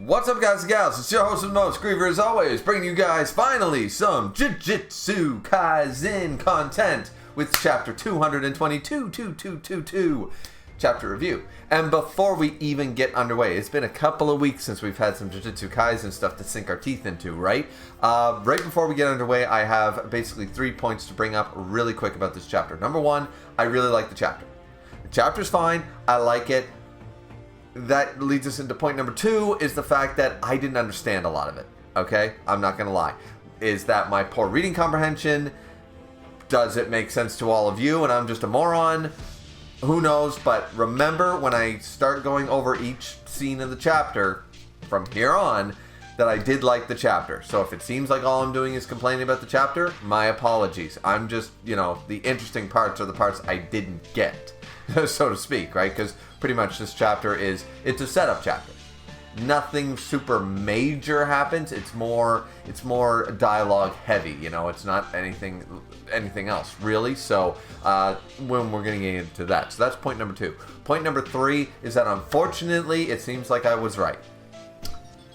What's up, guys and gals? It's your host and most, Griever, as always, bringing you guys finally some Jujutsu Kaisen content with chapter 222, chapter review. And before we even get underway, it's been a couple of weeks since we've had some Jujutsu Kaisen stuff to sink our teeth into, right? Right before we get underway, I have basically 3 points to bring up really quick about this chapter. Number one, I really like the chapter. The chapter's fine. I like it. That leads us into point number two, is the fact that I didn't understand a lot of it, okay? I'm not going to lie. Is that my poor reading comprehension? Does it make sense to all of you and I'm just a moron? Who knows? But remember, when I start going over each scene in the chapter from here on, that I did like the chapter. So if it seems like all I'm doing is complaining about the chapter, my apologies. I'm just, the interesting parts are the parts I didn't get, so to speak, right? Because pretty much this chapter it's a setup chapter. Nothing super major happens. It's more dialogue heavy, it's not anything else really. So when we're getting into that, so that's point number two. Point number three is that unfortunately it seems like I was right.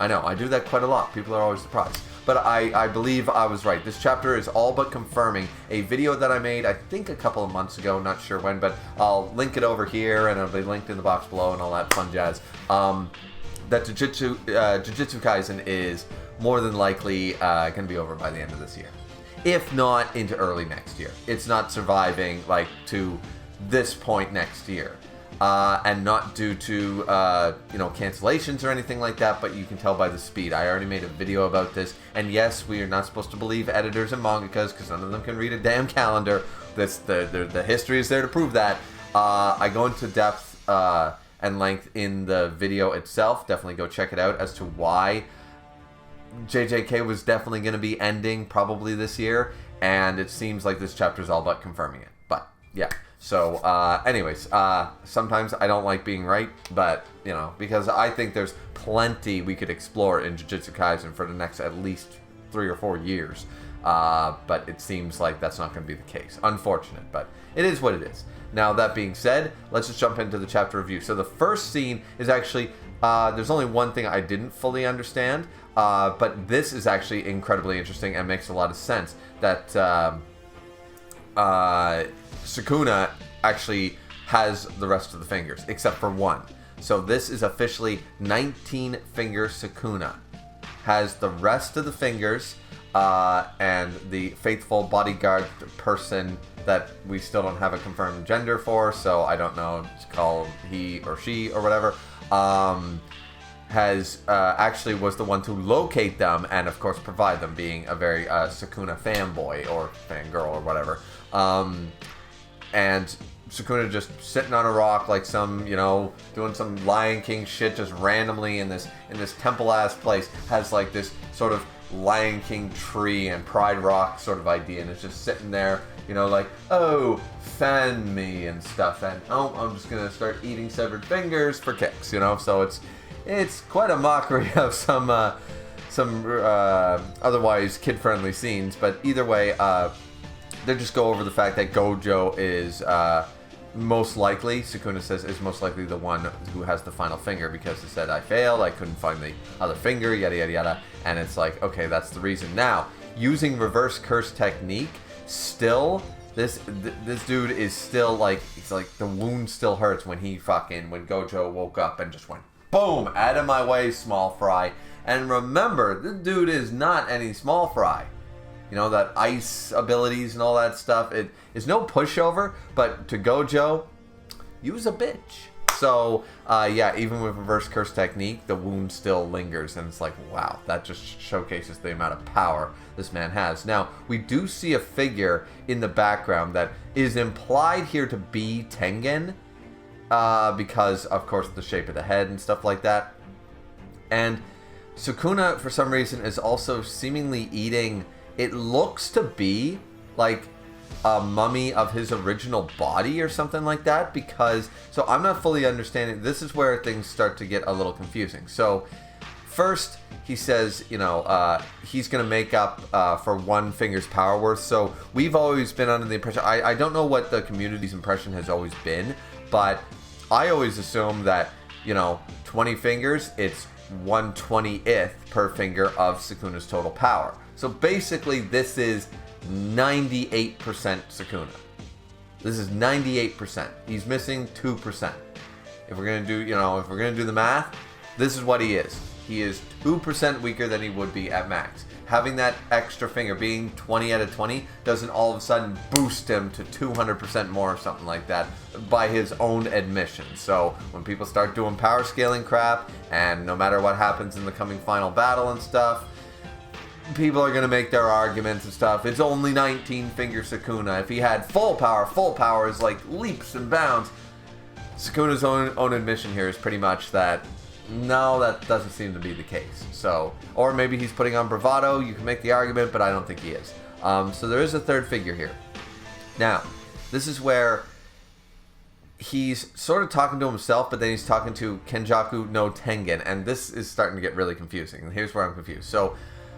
I know I do that quite a lot. People are always surprised, but I believe I was right. This chapter is all but confirming a video that I made, I think a couple of months ago, not sure when, but I'll link it over here and it'll be linked in the box below and all that fun jazz. That Jujutsu Kaisen is more than likely going to be over by the end of this year, if not into early next year. It's not surviving to this point next year. And not due to, cancellations or anything like that, but you can tell by the speed. I already made a video about this, and yes, we are not supposed to believe editors and mangakas, because none of them can read a damn calendar. The history is there to prove that. I go into depth and length in the video itself. Definitely go check it out as to why JJK was definitely going to be ending probably this year, and it seems like this chapter is all about confirming it. But, yeah. So, anyways, sometimes I don't like being right, but, because I think there's plenty we could explore in Jujutsu Kaisen for the next at least 3 or 4 years. But it seems like that's not going to be the case. Unfortunate, but it is what it is. Now, that being said, let's just jump into the chapter review. So the first scene is actually, there's only one thing I didn't fully understand, but this is actually incredibly interesting and makes a lot of sense. That, Sukuna actually has the rest of the fingers, except for one. So this is officially 19-finger Sukuna. Has the rest of the fingers, and the faithful bodyguard person that we still don't have a confirmed gender for, so I don't know, to call he or she or whatever, has actually was the one to locate them and, of course, provide them, being a very Sukuna fanboy or fangirl or whatever. And Sukuna just sitting on a rock like some, doing some Lion King shit just randomly in this temple-ass place, has like this sort of Lion King tree and Pride Rock sort of idea, and it's just sitting there, like, oh, fan me and stuff, and oh, I'm just gonna start eating severed fingers for kicks, so it's quite a mockery of some otherwise kid-friendly scenes, but either way, they just go over the fact that Gojo is most likely, Sukuna says, is most likely the one who has the final finger, because he said, I failed, I couldn't find the other finger, yada yada yada, and it's like, okay, that's the reason. Now, using reverse curse technique, still, this dude is still it's like the wound still hurts when Gojo woke up and just went, boom, out of my way, small fry. And remember, this dude is not any small fry. That ice abilities and all that stuff. It is no pushover, but to Gojo, use a bitch. So, yeah, even with reverse curse technique, the wound still lingers, and it's like, wow, that just showcases the amount of power this man has. Now, we do see a figure in the background that is implied here to be Tengen, because, of course, the shape of the head and stuff like that. And Sukuna, for some reason, is also seemingly eating... It looks to be like a mummy of his original body or something like that, because... So I'm not fully understanding. This is where things start to get a little confusing. So first, he says, he's going to make up for one finger's power worth. So we've always been under the impression... I don't know what the community's impression has always been, but I always assume that, 20 fingers, it's 1/20th per finger of Sukuna's total power. So basically, this is 98% Sukuna. This is 98%. He's missing 2%. If we're gonna do the math, this is what he is. He is 2% weaker than he would be at max. Having that extra finger, being 20 out of 20, doesn't all of a sudden boost him to 200% more or something like that by his own admission. So when people start doing power scaling crap, and no matter what happens in the coming final battle and stuff, people are going to make their arguments and stuff. It's only 19 finger Sukuna. If he had full power is like leaps and bounds. Sukuna's own admission here is pretty much that, no, that doesn't seem to be the case. So, or maybe he's putting on bravado. You can make the argument, but I don't think he is. So there is a third figure here. Now, this is where he's sort of talking to himself, but then he's talking to Kenjaku no Tengen, and this is starting to get really confusing. And here's where I'm confused. So,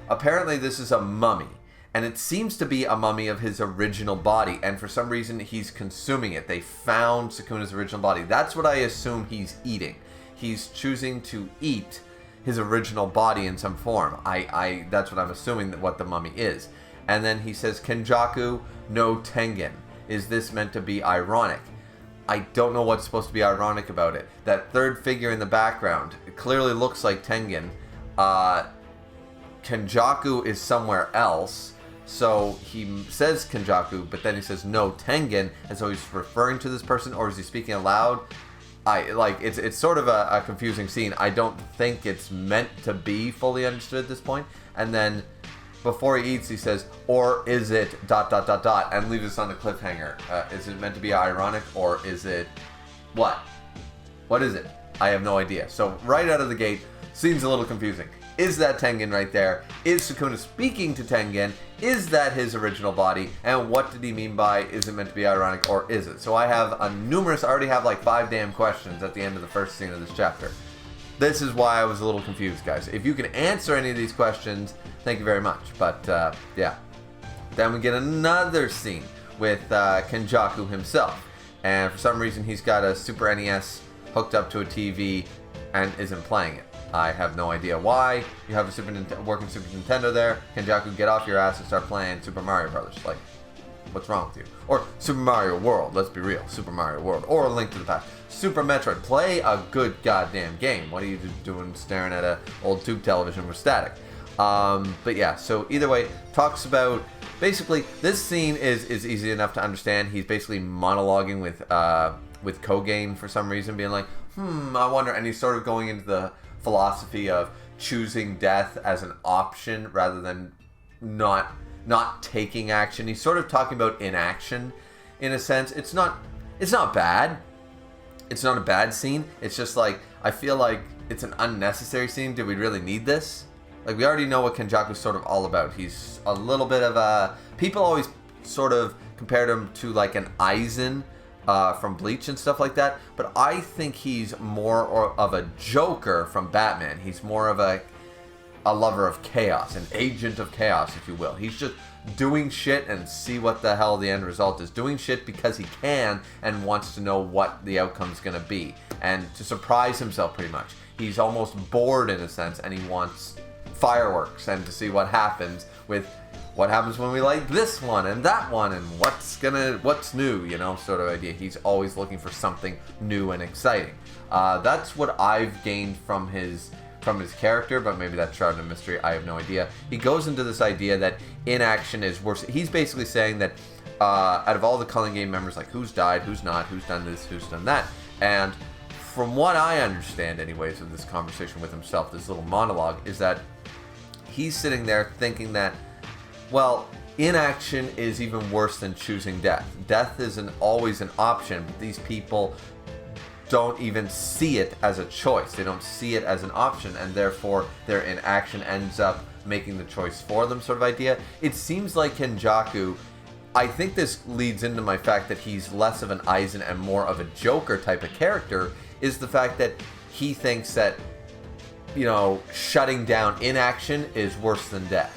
apparently this is a mummy, and it seems to be a mummy of his original body, and for some reason he's consuming it. They found Sukuna's original body. That's what I assume he's eating. He's choosing to eat his original body in some form. That's what I'm assuming that what the mummy is. And then he says, Kenjaku no Tengen. Is this meant to be ironic? I don't know what's supposed to be ironic about it. That third figure in the background, it clearly looks like Tengen. Kenjaku is somewhere else. So he says Kenjaku, but then he says no Tengen, and so he's referring to this person, or is he speaking aloud? It's sort of a confusing scene. I don't think it's meant to be fully understood at this point. And then before he eats, he says, or is it ... and leaves us on a cliffhanger. Is it meant to be ironic, or is it what? What is it? I have no idea. So right out of the gate, seems a little confusing. Is that Tengen right there? Is Sukuna speaking to Tengen? Is that his original body? And what did he mean by, is it meant to be ironic, or is it? So I have I already have like 5 damn questions at the end of the first scene of this chapter. This is why I was a little confused, guys. If you can answer any of these questions, thank you very much. But, yeah. Then we get another scene with Kenjaku himself. And for some reason, he's got a Super NES hooked up to a TV and isn't playing it. I have no idea why. You have a working Super Nintendo there. Kenjaku, get off your ass and start playing Super Mario Brothers. Like, what's wrong with you? Or Super Mario World, let's be real. Super Mario World. Or A Link to the Past. Super Metroid. Play a good goddamn game. What are you doing staring at an old tube television with static? But yeah, so either way, talks about... Basically, this scene is easy enough to understand. He's basically monologuing with Kogain for some reason, being like, I wonder... And he's sort of going into the philosophy of choosing death as an option rather than not taking action. He's sort of talking about inaction in a sense. It's not bad. It's not a bad scene. It's just like, I feel like it's an unnecessary scene. Did we really need this? Like, we already know what Kenjaku's sort of all about. He's a little bit of a... People always sort of compared him to like an Aizen from Bleach and stuff like that, but I think he's more of a Joker from Batman. He's more of a lover of chaos, an agent of chaos, if you will. He's just doing shit and see what the hell the end result is. Doing shit because he can and wants to know what the outcome's going to be, and to surprise himself pretty much. He's almost bored in a sense, and he wants fireworks and to see what happens when we light this one and that one, and what's new, you know, sort of idea. He's always looking for something new and exciting. That's what I've gained from his character, but maybe that's shrouded in mystery. I have no idea. He goes into this idea that inaction is worse. He's basically saying that out of all the Culling Game members, like who's died, who's not, who's done this, who's done that, and from what I understand, anyways, of this conversation with himself, this little monologue, is that he's sitting there thinking that, well, inaction is even worse than choosing death. Death isn't always an option, but these people don't even see it as a choice. They don't see it as an option, and therefore their inaction ends up making the choice for them, sort of idea. It seems like Kenjaku, I think this leads into my fact that he's less of an Aizen and more of a Joker type of character, is the fact that he thinks that, you know, shutting down inaction is worse than death.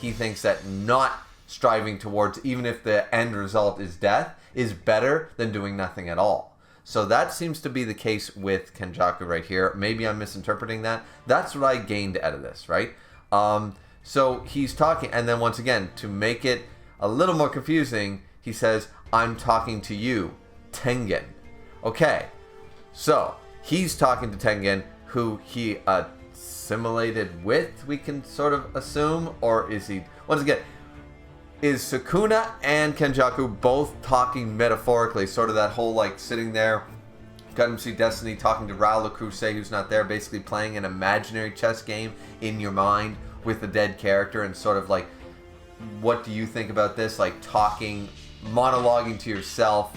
He thinks that not striving towards, even if the end result is death, is better than doing nothing at all. So that seems to be the case with Kenjaku right here. Maybe I'm misinterpreting that. That's what I gained out of this, right? So he's talking, and then once again, to make it a little more confusing, he says, I'm talking to you, Tengen. Okay, so he's talking to Tengen, who he assimilated with, we can sort of assume, or is he, once again, is Sukuna and Kenjaku both talking metaphorically, sort of that whole like sitting there, Gundam Destiny, talking to Raoul Lecrousset, who's not there, basically playing an imaginary chess game in your mind with a dead character, and sort of like, what do you think about this? Like talking, monologuing to yourself,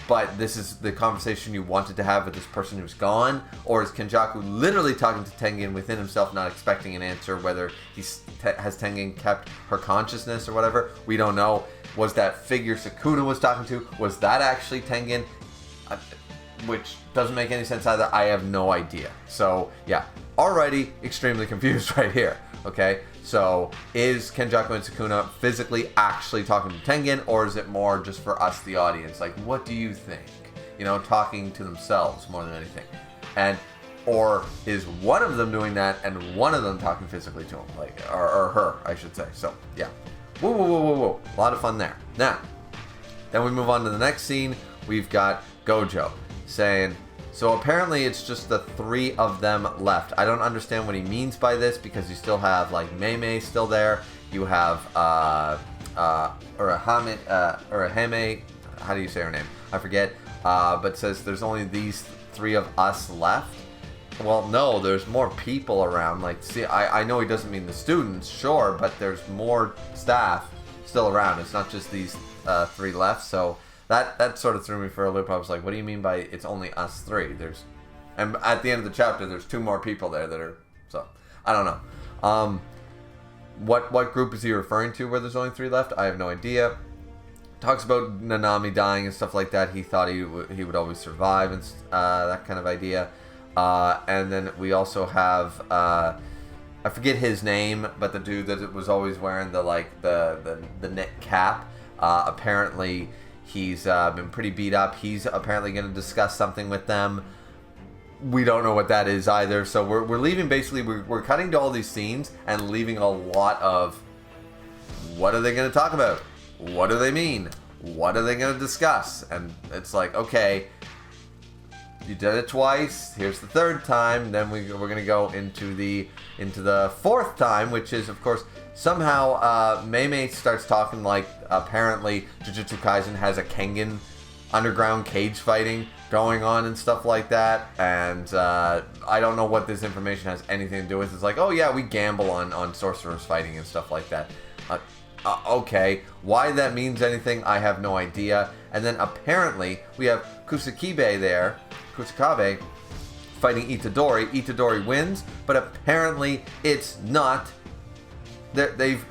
but this is the conversation you wanted to have with this person who's gone? Or is Kenjaku literally talking to Tengen within himself, not expecting an answer, whether has Tengen kept her consciousness or whatever? We don't know. Was that figure Sukuna was talking to, was that actually Tengen? Which doesn't make any sense either. I have no idea. So, yeah. Already extremely confused right here. Okay? So, is Kenjaku and Sukuna physically actually talking to Tengen, or is it more just for us, the audience? Like, what do you think? You know, talking to themselves more than anything. And, or is one of them doing that and one of them talking physically to him? Like, or her, I should say. So, yeah. Whoa, whoa, whoa, whoa, whoa. A lot of fun there. Now, then we move on to the next scene. We've got Gojo saying, so apparently it's just the 3 of them left. I don't understand what he means by this, because you still have like Mei still there. You have Urahime, how do you say her name? I forget. But says there's only these 3 of us left. Well, no, there's more people around. Like, see, I know he doesn't mean the students, sure, but there's more staff still around. It's not just these 3 left. So that sort of threw me for a loop. I was like, what do you mean by it's only us 3? And at the end of the chapter, there's 2 more people there that are, so, I don't know. What group is he referring to where there's only 3 left? I have no idea. Talks about Nanami dying and stuff like that. He thought he would always survive, and that kind of idea. And then we also have, I forget his name, but the dude that was always wearing the knit cap. Apparently, he's been pretty beat up. He's apparently going to discuss something with them. We don't know what that is either. So we're leaving, basically, we're cutting to all these scenes and leaving a lot of, what are they going to talk about? What do they mean? What are they going to discuss? And it's like, okay, you did it twice. Here's the 3rd time. Then we're going to go into the 4th time, which is, of course, somehow Mei starts talking like apparently Jujutsu Kaisen has a Kengan underground cage fighting going on and stuff like that. And I don't know what this information has anything to do with. It's like, oh yeah, we gamble on sorcerers fighting and stuff like that. Okay, why that means anything, I have no idea. And then apparently we have Kusakabe there, Kusakabe, fighting Itadori. Itadori wins, but apparently it's not. They've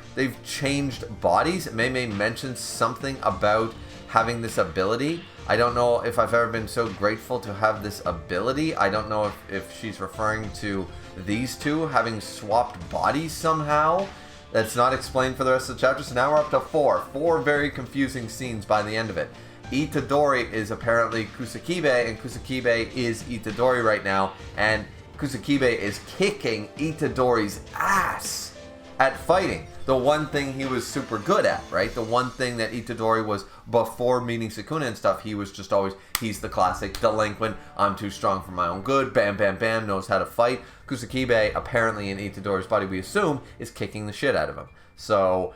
changed bodies. Mei mentioned something about having this ability. I don't know if I've ever been so grateful to have this ability. I don't know if she's referring to these 2 having swapped bodies somehow. That's not explained for the rest of the chapter. So now we're up to 4. 4 very confusing scenes by the end of it. Itadori is apparently Kusakabe, and Kusakabe is Itadori right now. And Kusakabe is kicking Itadori's ass at fighting. The one thing he was super good at, right? The one thing that Itadori was before meeting Sukuna and stuff, he was just always, he's the classic delinquent, I'm too strong for my own good, bam, bam, bam, knows how to fight. Kusakabe, apparently in Itadori's body, we assume, is kicking the shit out of him. So,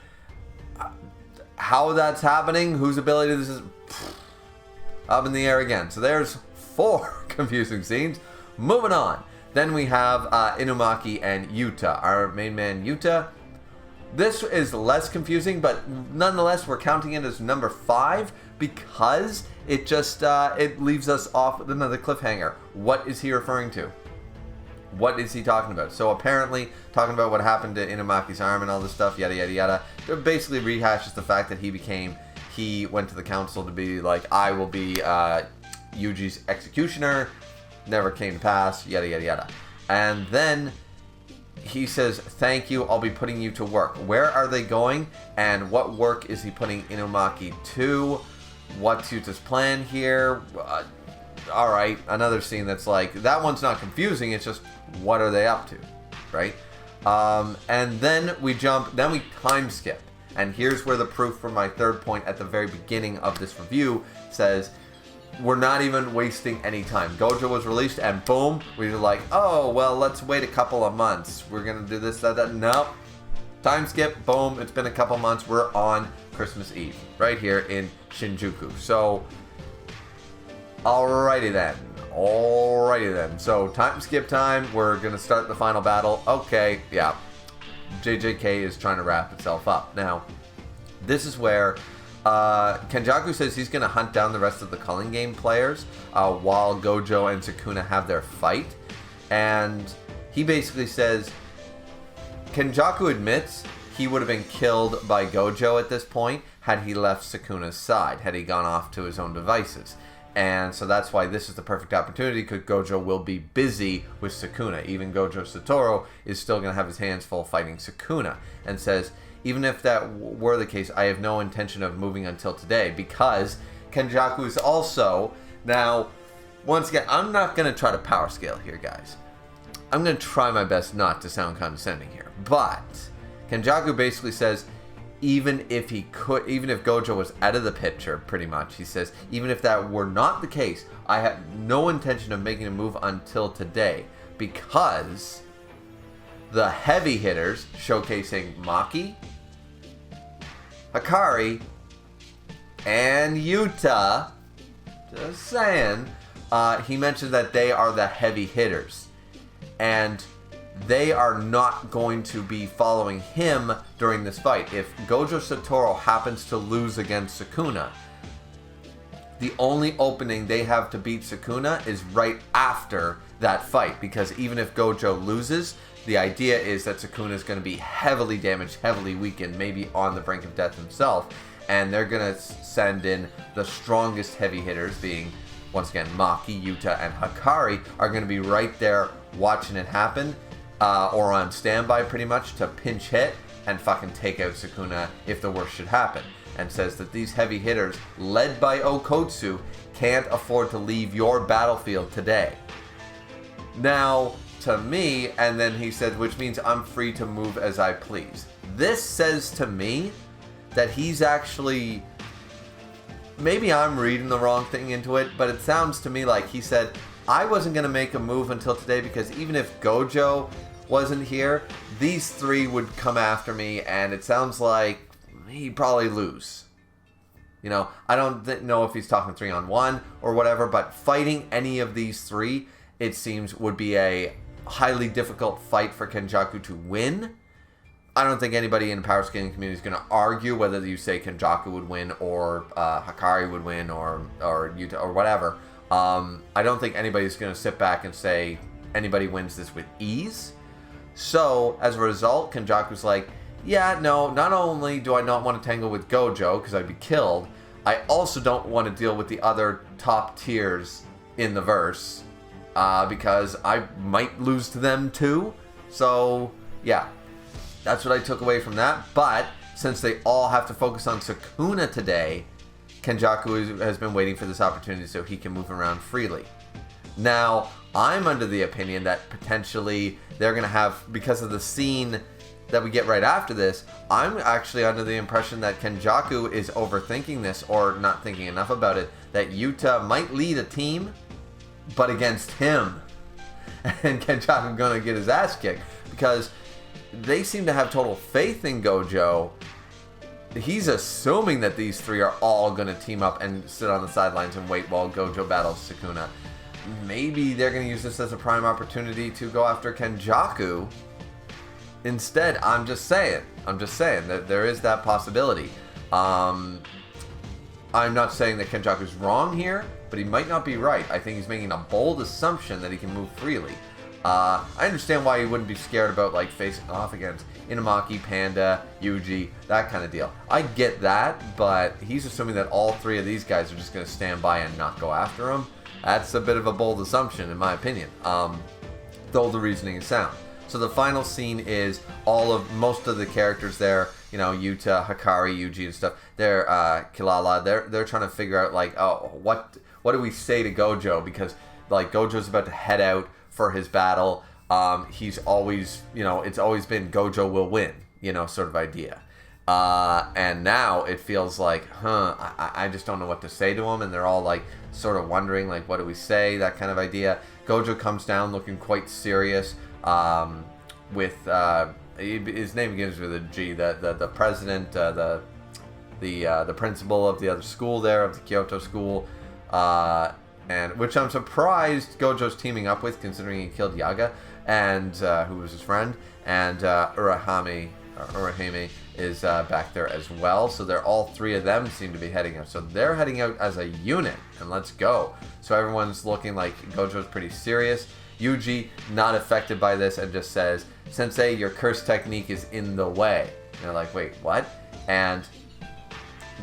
how that's happening, whose ability this is, up in the air again. So there's 4 confusing scenes. Moving on. Then we have Inumaki and Yuta, our main man Yuta. This is less confusing, but nonetheless, we're counting it as number 5 because it just it leaves us off with another cliffhanger. What is he referring to? What is he talking about? So apparently, talking about what happened to Inumaki's arm and all this stuff, yada yada yada. It basically rehashes the fact that he went to the council to be like, I will be Yuji's executioner. Never came to pass, yada yada yada. And then he says, thank you, I'll be putting you to work. Where are they going, and what work is he putting Inumaki to? what's Yuta's plan here? Alright, another scene that's like, that one's not confusing, it's just, what are they up to, right? And then we time skip. And here's where the proof for my third point at the very beginning of this review says, we're not even wasting any time. Gojo was released and boom, we were like, oh, well, let's wait a couple of months. We're going to do this, that. Nope. Time skip, boom, it's been a couple months. We're on Christmas Eve, right here in Shinjuku. So, alrighty then. So, time skip time. We're going to start the final battle. Okay, yeah. JJK is trying to wrap itself up. Now, this is where Kenjaku says he's going to hunt down the rest of the Culling Game players while Gojo and Sukuna have their fight. And he basically says, Kenjaku admits he would have been killed by Gojo at this point had he left Sukuna's side, had he gone off to his own devices. And so that's why this is the perfect opportunity, because Gojo will be busy with Sukuna. Even Gojo Satoru is still going to have his hands full fighting Sukuna. And says, even if that were the case, I have no intention of moving until today. Because Kenjaku is also... Now, once again, I'm not going to try to power scale here, guys. I'm going to try my best not to sound condescending here. But Kenjaku basically says, even if Gojo was out of the picture, pretty much, he says, even if that were not the case, I have no intention of making a move until today, because the heavy hitters, showcasing Maki, Hikari, and Yuta, just saying, he mentioned that they are the heavy hitters, and they are not going to be following him during this fight. If Gojo Satoru happens to lose against Sukuna, the only opening they have to beat Sukuna is right after that fight, because even if Gojo loses, the idea is that Sukuna is going to be heavily damaged, heavily weakened, maybe on the brink of death himself, and they're going to send in the strongest heavy hitters, being, once again, Maki, Yuta, and Hikari, are going to be right there watching it happen, or on standby pretty much, to pinch hit and fucking take out Sukuna if the worst should happen. And says that these heavy hitters, led by Okotsu, can't afford to leave your battlefield today. Now, to me, and then he said, which means I'm free to move as I please. This says to me that he's actually... Maybe I'm reading the wrong thing into it, but it sounds to me like he said, I wasn't going to make a move until today because even if Gojo wasn't here, these three would come after me, and it sounds like he'd probably lose. You know, I don't know if he's talking 3-on-1 or whatever, but fighting any of these three, it seems, would be a highly difficult fight for Kenjaku to win. I don't think anybody in the power scaling community is going to argue whether you say Kenjaku would win or Hikari would win or Yuta or whatever. I don't think anybody's going to sit back and say anybody wins this with ease. So, as a result, Kenjaku's like, yeah, no, not only do I not want to tangle with Gojo, because I'd be killed, I also don't want to deal with the other top tiers in the verse, because I might lose to them too. So, yeah, that's what I took away from that. But, since they all have to focus on Sukuna today, Kenjaku has been waiting for this opportunity so he can move around freely. Now, I'm under the opinion that potentially they're going to have, because of the scene that we get right after this, I'm actually under the impression that Kenjaku is overthinking this, or not thinking enough about it, that Yuta might lead a team, but against him. And Kenjaku going to get his ass kicked, because they seem to have total faith in Gojo. He's assuming that these three are all going to team up and sit on the sidelines and wait while Gojo battles Sukuna. Maybe they're going to use this as a prime opportunity to go after Kenjaku instead. I'm just saying that there is that possibility. I'm not saying that Kenjaku's wrong here, but he might not be right. I think he's making a bold assumption that he can move freely. I understand why he wouldn't be scared about like facing off against Inumaki, Panda, Yuji, that kind of deal. I get that, but he's assuming that all three of these guys are just going to stand by and not go after him. That's a bit of a bold assumption, in my opinion, though the reasoning is sound. So the final scene is most of the characters there, you know, Yuta, Hikari, Yuji, and stuff. they're Kilala. They're trying to figure out like, oh, what do we say to Gojo, because like Gojo's about to head out for his battle. He's always, it's always been Gojo will win, sort of idea. And now it feels like, I just don't know what to say to him, and they're all like sort of wondering like, what do we say, that kind of idea. Gojo comes down looking quite serious, with his name begins with a G, the president, the principal of the other school there, of the Kyoto school, and which I'm surprised Gojo's teaming up with, considering he killed Yaga, and who was his friend, and Urahime is back there as well. So they're all three of them seem to be heading out. So they're heading out as a unit, and let's go. So everyone's looking like Gojo's pretty serious. Yuji not affected by this and just says, "Sensei, your curse technique is in the way." And they're like, "Wait, what?" And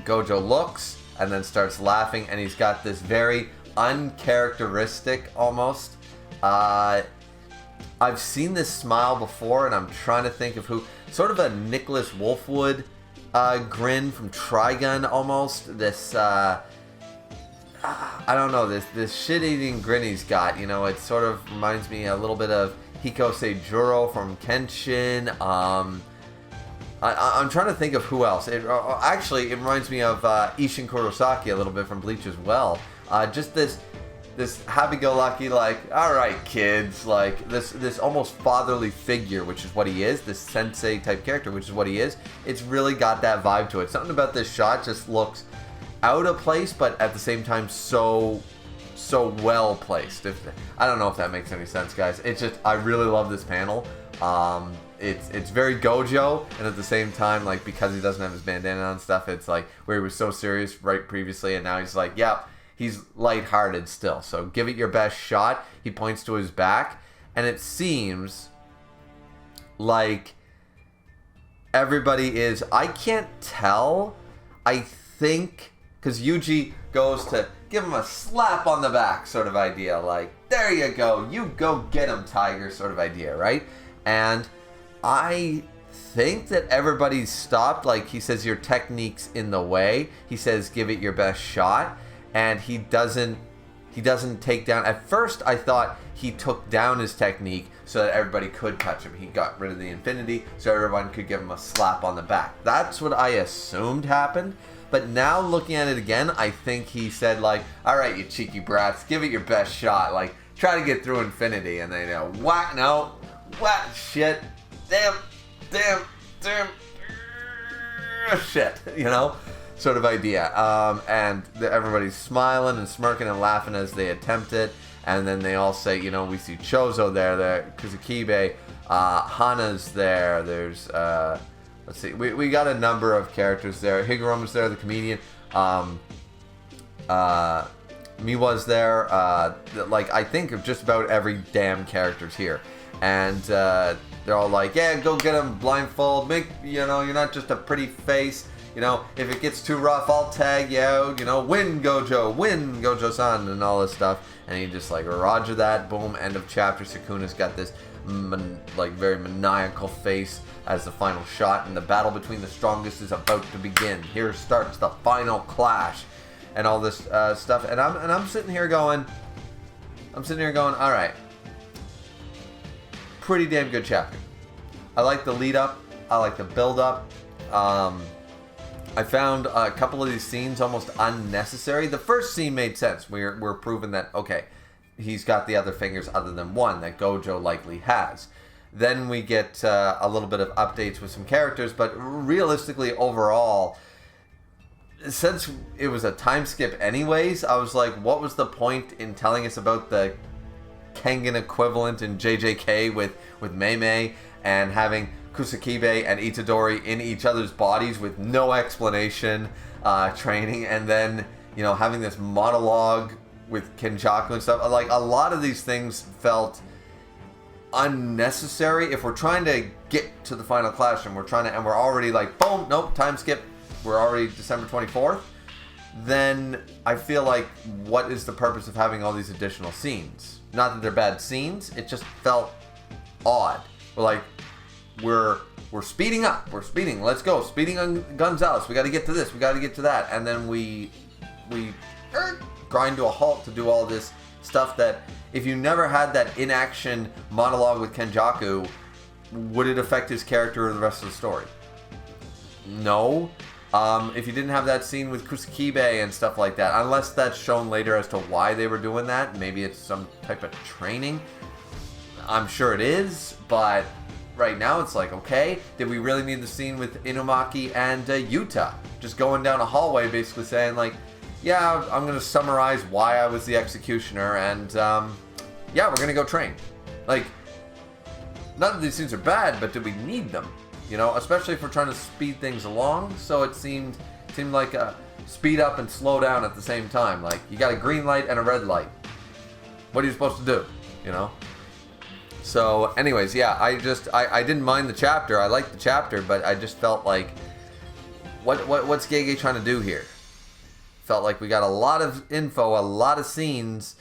Gojo looks and then starts laughing, and he's got this very uncharacteristic almost. I've seen this smile before, and I'm trying to think of who. Sort of a Nicholas Wolfwood grin from Trigun almost. This, I don't know, this shit-eating grin he's got. It sort of reminds me a little bit of Hiko Seijuro from Kenshin. I'm trying to think of who else. Actually, it reminds me of Isshin Kurosaki a little bit from Bleach as well. Just this happy-go-lucky, like, all right, kids, like this almost fatherly figure, which is what he is. This sensei type character, which is what he is. It's really got that vibe to it. Something about this shot just looks out of place, but at the same time so well placed. I don't know if that makes any sense, guys. It's just, I really love this panel. It's very Gojo, and at the same time, like, because he doesn't have his bandana on stuff, it's like where he was so serious right previously, and now he's like, yeah, he's lighthearted still. So give it your best shot. He points to his back, and it seems like everybody is, I can't tell, I think, because Yuji goes to give him a slap on the back sort of idea, like, there you go, you go get him, Tiger, sort of idea, right? And I think that everybody's stopped. Like, he says, your technique's in the way. He says, give it your best shot. And he doesn't take down. At first, I thought he took down his technique so that everybody could touch him. He got rid of the infinity so everyone could give him a slap on the back. That's what I assumed happened. But now looking at it again, I think he said, like, all right, you cheeky brats, give it your best shot. Like, try to get through infinity. And they go, whack, no, whack, shit, damn, shit, sort of idea. And everybody's smiling and smirking and laughing as they attempt it. And then they all say, we see Chozo there, Kuzukibe, Hana's there, there's, let's see, we got a number of characters there. Higuroma's there, the comedian. Miwa's there. Like, I think of just about every damn character's here. And they're all like, yeah, go get him blindfold. Make, you're not just a pretty face. If it gets too rough, I'll tag you out. Win Gojo-san, and all this stuff. And he just like, roger that, boom, end of chapter. Sukuna's got this very maniacal face as the final shot, and the battle between the strongest is about to begin. Here starts the final clash, and all this stuff. And I'm sitting here going, all right, pretty damn good chapter. I like the lead up. I like the build up. I found a couple of these scenes almost unnecessary. The first scene made sense. We're proving that, okay, he's got the other fingers other than one that Gojo likely has. Then we get a little bit of updates with some characters, but realistically, overall, since it was a time skip anyways, I was like, what was the point in telling us about the Kengan equivalent in JJK with Mei and having Kusukibe and Itadori in each other's bodies with no explanation, training, and then, having this monologue with Kenjaku and stuff. Like, a lot of these things felt unnecessary. If we're trying to get to the final clash and we're already like, boom, nope, time skip, we're already December 24th, then I feel like, what is the purpose of having all these additional scenes? Not that they're bad scenes, it just felt odd. We're we're speeding up. We're speeding. Let's go. Speeding on Gonzalez. We got to get to this. We got to get to that. And then we grind to a halt to do all this stuff that if you never had that in-action monologue with Kenjaku, would it affect his character or the rest of the story? No. If you didn't have that scene with Kusakibe and stuff like that, unless that's shown later as to why they were doing that, maybe it's some type of training. I'm sure it is, but right now it's like, okay, did we really need the scene with Inumaki and Yuta? Just going down a hallway basically saying like, yeah, I'm going to summarize why I was the executioner and yeah, we're going to go train. Like, none of these scenes are bad, but do we need them? You know, especially if we're trying to speed things along. So it seemed like a speed up and slow down at the same time. Like, you got a green light and a red light. What are you supposed to do? You know? So, anyways, yeah, I didn't mind the chapter. I liked the chapter, but I just felt like, what's Gege trying to do here? Felt like we got a lot of info, a lot of scenes,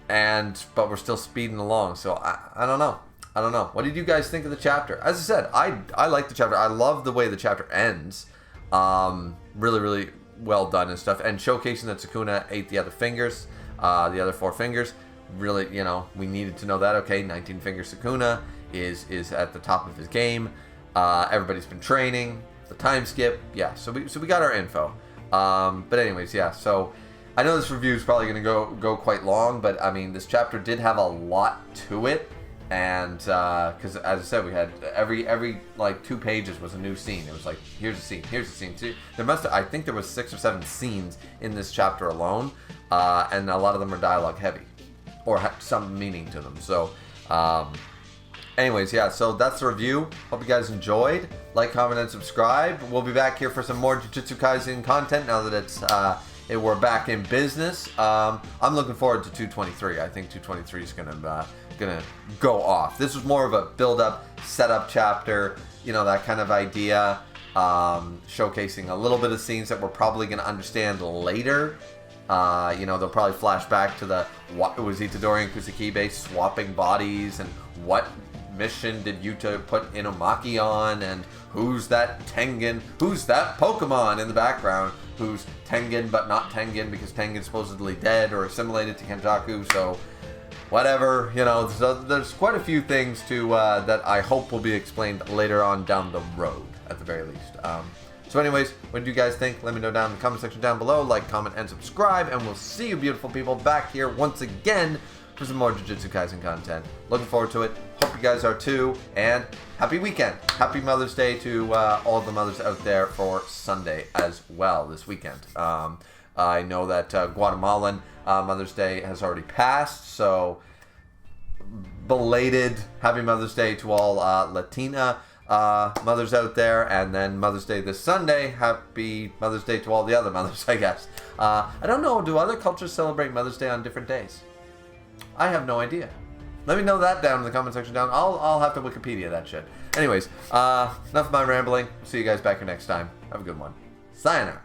but we're still speeding along. So I don't know. I don't know. What did you guys think of the chapter? As I said, I like the chapter. I love the way the chapter ends. Really, really well done and stuff. And showcasing that Sukuna ate the other fingers, the other 4 fingers. Really, you know, we needed to know that. Okay, 19 finger Sukuna is at the top of his game. Everybody's been training. The time skip. Yeah, so we got our info. But anyways, yeah, so I know this review is probably going to go quite long, but I mean, this chapter did have a lot to it, and because as I said, we had every like 2 pages was a new scene. It was like, here's a scene, here's a scene. I think there was 6 or 7 scenes in this chapter alone, and a lot of them are dialogue heavy, or have some meaning to them. So anyways, yeah, so that's the review. Hope you guys enjoyed. Like, comment, and subscribe. We'll be back here for some more Jujutsu Kaisen content now that we're back in business. I'm looking forward to 223. I think 223 is gonna go off. This was more of a build-up, setup chapter, you know, that kind of idea, showcasing a little bit of scenes that we're probably gonna understand later. You know, they'll probably flash back to it was Itadori and Kusakibe swapping bodies, and what mission did Yuta put Inumaki on, and who's that Tengen, who's that Pokemon in the background, who's Tengen but not Tengen because Tengen's supposedly dead or assimilated to Kenjaku. So whatever, you know, there's quite a few things to that I hope will be explained later on down the road at the very least. So anyways, what do you guys think? Let me know down in the comment section down below. Like, comment, and subscribe, and we'll see you beautiful people back here once again for some more Jujutsu Kaisen content. Looking forward to it. Hope you guys are too, and happy weekend. Happy Mother's Day to all the mothers out there for Sunday as well this weekend. I know that Guatemalan Mother's Day has already passed, so belated Happy Mother's Day to all Latina mothers out there, and then Mother's Day this Sunday. Happy Mother's Day to all the other mothers, I guess. I don't know, do other cultures celebrate Mother's Day on different days? I have no idea. Let me know that down in the comment section down. I'll have to Wikipedia that shit. Anyways, enough of my rambling. See you guys back here next time. Have a good one. Sayonara.